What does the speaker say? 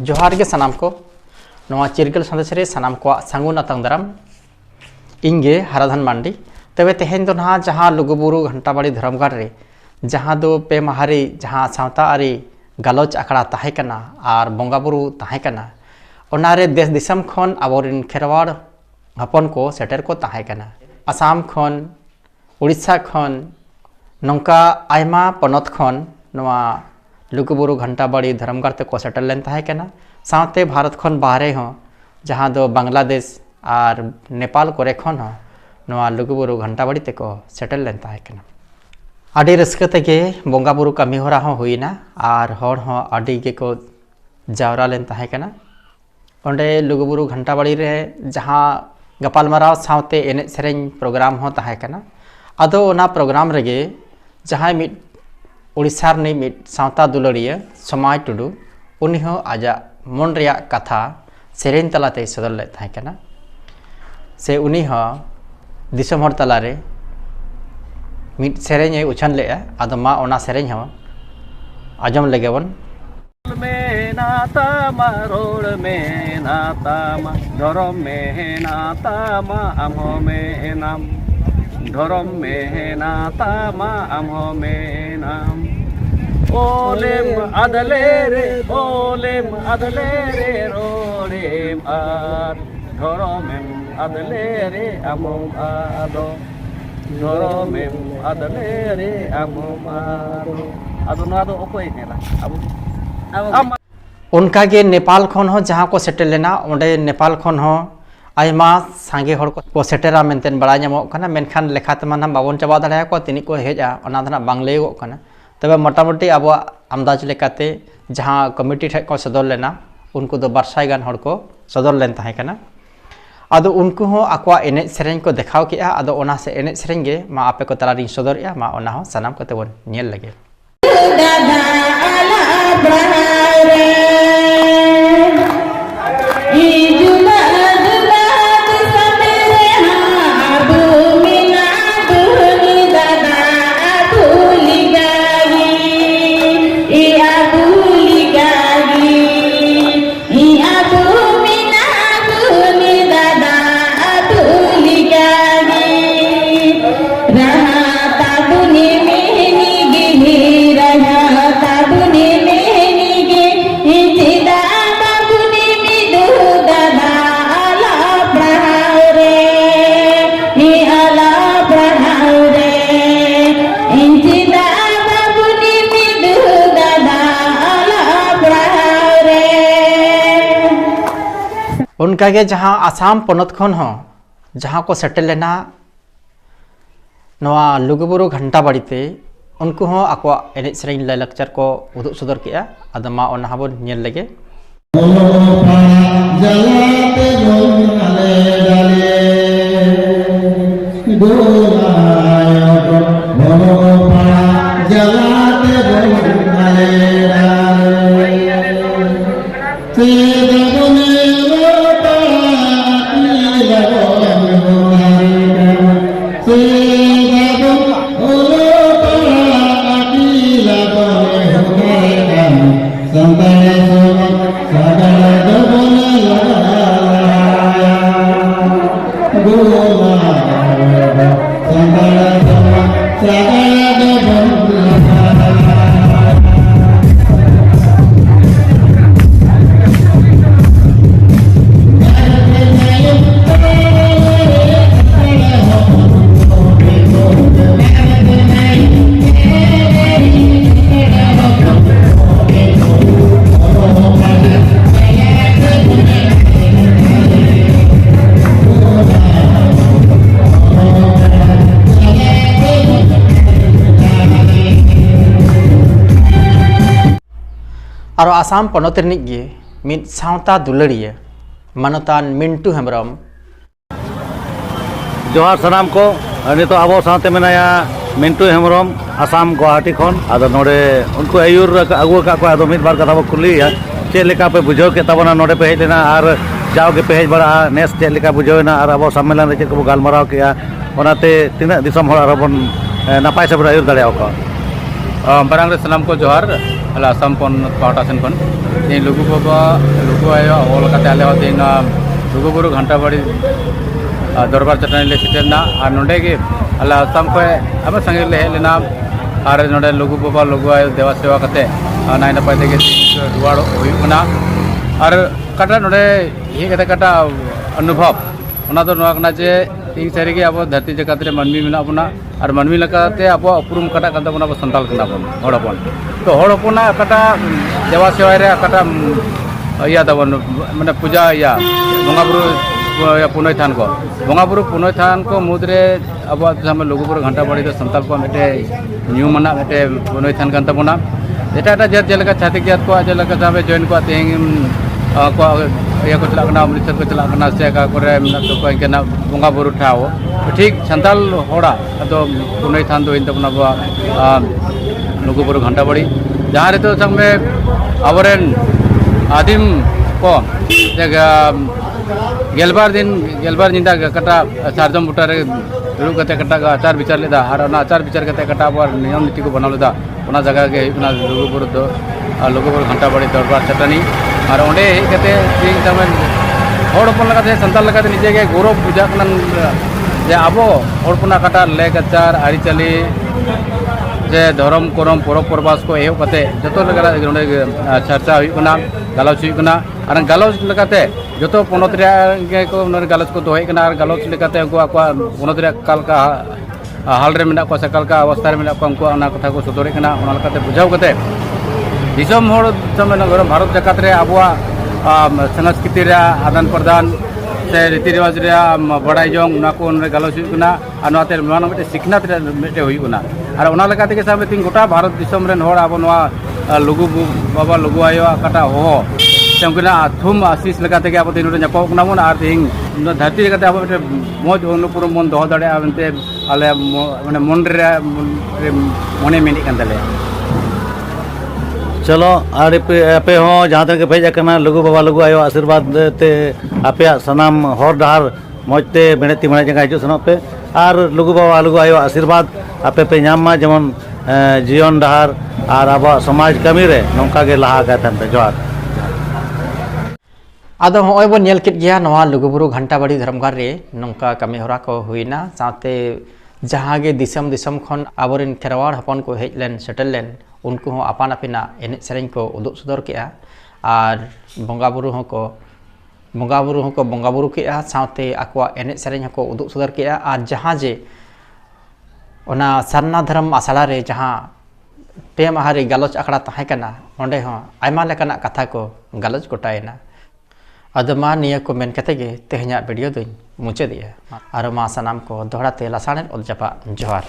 जोहार के सनाम को नवा चिरगल संदेश रे सनाम को सांगुन अतंग दराम इंगे हराधन मांडी तबे तेहेन दो ना जहां लुगुबुरु घंटाबाड़ी धर्मगढ़ रे जहां दो पे महारी जहां सावता आरी गलोच आकड़ा ताहे कना और बोंगाबुरु ताहे कना ओनारे देश दिसम खन आबोरिन खेरवाड़ हपन को सेटर को ताहे कना आसाम खन उड़ीसा खन नौका आयमा पनत खन नवा लुगुबुरु घंटाबाड़ी धर्मगढ़ ते को सेटल लेन ताहे कना साथे भारत खन बाहरे हो जहां दो बांग्लादेश और नेपाल कोरे खन हो नवा लुगुबुरु घंटाबाड़ी ते को सेटल लेन ताहे कना आडी रस्क तेगे बोंगाबुरु कमी होरा हो हुईना और हर हो आडी के को जावरा लेन ताहे कना ओंडे लुगुबुरु घंटाबाड़ी रे जहां गपालमाराव सावते एने सेरेन प्रोग्राम हो ताहे कना आदो ओना प्रोग्राम रेगे जहां मिट उड़ीसा रे मिट सावता दुलड़िया समाज टुडू उनी हो आजा मन रिया कथा सेरेन तलाते सदर ले ताहे कना से उनी हो दिसम हर तलारे मिट सेरेन उछन ले आदो मा ओना सेरेन हो आजम लेगेबन में नाता मा रोड में नाता मा धरम में नाता मा आमो में नाम धरम में नाता मा आमो में नाम ओलेम अदले रे रोडेम आद धरमेम अदले रे आमो आदो धरमेम अदले रे आमो आदो ना दो ओकोय नेला अब उनका के नेपाल खन हो जहां को सेटल लेना ओंडे नेपाल खन हो आयमा सांगे हर को सेटेरा मेंटेन बड़ा नामो कना मेनखान लेखा तमा हम बाबन चाबा दाड़ा को तिनी को हेजा ओना धना बांगले गो कना तबे मोटामोटी अब आमदाज लेकाते जहां कमिटी ठे को सदर लेना उनको दो बरसाई गान हर को सदर लेन ताहे कना आदो उनको हो अक्वा एने सेरेन को देखाव किया आदो ओना से एने सेरेन गे मा आपे को तलारी सदर या मा ओना हो सनाम को तेवन नेल लगे उनका के जहां आसाम पनत खन हो जहां को सेटल लेना नवा लुगुबुरु घंटाबाड़ीते उनको हो आको एने सेरेन लाई लेक्चर को उदुग सदर किया आदमा ओना हाबो नेल लगे और आसाम पनत गे मिट सावता दुलड़िया मानतान मिंटू हेम्ब्रम जोहार सनाम को नितो आबो साथे मेनाया मिंटू हेम्ब्रम आसाम गुवाहाटी खन आदो नोडे उनको आयुर अगु का को आदो मिट बार कथा बो कुली चे लेका पे बुझो के तबना नोडे पे हेलेना और जाओ के पे हेज बड़ा नेस चे लेका बुझोना और आबो सम्मेलन रे चे को गालमाराव किया ओनाते तिना दिसम हर आरो बन नापाय से आयुर दाड़े को मारांग रे सलाम को जोहार अला आसाम पन पाटा सेन खन इन लुगु बाबा लुगु आयो होल काते आले दिन लुगु बुरु घंटा बाड़ी दरबार चटनी ले सिटेना और नोडे के अला आसाम को अब संगे ले लेना और नोडे लुगु बाबा लुगु आयो देवा सेवा काते नाय नपाय तेगे रुवाड़ हुयुना और काटा नोडे ये कते काटा अनुभव ओना दो नोआ कना जे इन सारी के अब धरती जगत रे मानवी मेना बना और मानवी लकाते अब उपरुम काटा काता बना अब संताल कना बन हड़पन तो हड़पना काटा देवा सेवा रे काटा या तबन माने पूजा या बंगा बुरु या पुनय थान को बंगा बुरु पुनय थान को मुद्रे अब सामने लोगो बुरु घंटा बाड़ी तो संताल को मेटे न्यू मना मेटे पुनय थान कान तबना एटा एटा जात जेलका छातिक जात को जेलका साबे जॉइन को तेंग को या को चला अमृतसर को चला से का करे तो को इनके बंगा बुरु ठाव ठीक संताल होड़ा तो पुनय थान दो इन तबना लोगो बुरु घंटा बाड़ी जहाँ रे तो संगे अवरेन आदिम को गेलबार दिन गेलबार निंदा कटा सारजम बुटा रे दुड़ुब कते कटा आचार विचार लेदा और आचार विचार कते कटा अब नियम नीति को बनाव लेदा ओना जगह के लुगुबुरु दो लुगुबुरु घंटा बाड़ी दरबार चटनी और ओंडे हेज कते तीन तमन होड़ हपन लगाते संताल लगाते निजे के गौरव बुझा कना जे आबो होड़पना कटा लेक आचार आरिचाली जे धर्म करम परब परबास को एहो कते जतो लगा नोडे चर्चा हुयुकना गालोच हुयुकना और गालोच लगाते जतो पनत रे को नोडे गालोच को दोहे कना और गालोच लगाते उनको आको पनत रे कालका हाल रे मेना को सकालका अवस्था रे मेना को उनको ओना कथा को सदरे कना ओना लगाते बुझाव कते दिसम होड़ समय भारत जगत रे आबुआ संस्कृति रे आदान प्रदान से रीति रिवाज रे बड़ाई जोंग ना को गालोच हुयुकना और नोते मानो मेटे सिखनात रे मेटे हुयुकना और ओना लगाते के सामने तीन गोटा भारत दिसम रे होड़ आबो नोआ लुगु बाबा लुगु आयो काटा हो सेमकना थुम आशीष लगाते के अब तीन नपो कना मन और तीन धरती लगाते अब मेटे मौज अनुपुर मन दो दाड़े आनते आले माने मन रे मने मेनि कान तले चलो और पे हो जहाँ तक भेज करना लुगु बाबा लुगु आयो आशीर्वाद ते आपे सनाम हर डहार मजते बेणेती मणे जगह हिजु सनो पे और लुगु बाबा लुगु आयो आशीर्वाद आपे पे नामा जेमन जीवन डहार और अब समाज कमी रे नौका के लहा गए थे जोहार आदो होय बन नेल कित गया नवा लुगुबुरु घंटा बाड़ी धर्मघर रे नौका कमी होरा को हुईना साथे जहाँ गे दिसम दिसम खन आबोरिन खेरवाड़ हपन को हेज लेन सेटल लेन उनको हो आपान आपिना एने सेरें को उदुग सदर केआ और बंगा बुरु को बंगा बुरु केआ साथे आकवा एने सेरें को उदुग सदर केआ और जहाँ जे ओना सरना धर्म आसड़ा रे जहाँ पे माहारे गालोच आकड़ा तहां कना ओंडे हो आयमा लेकाना कथा को गालोच गोटायना अदो मा निया को मेन कते गे तेहना वीडियो दुई मुचे दिया और मा सनाम को दोहराते लासाने ओल जपा जोहार।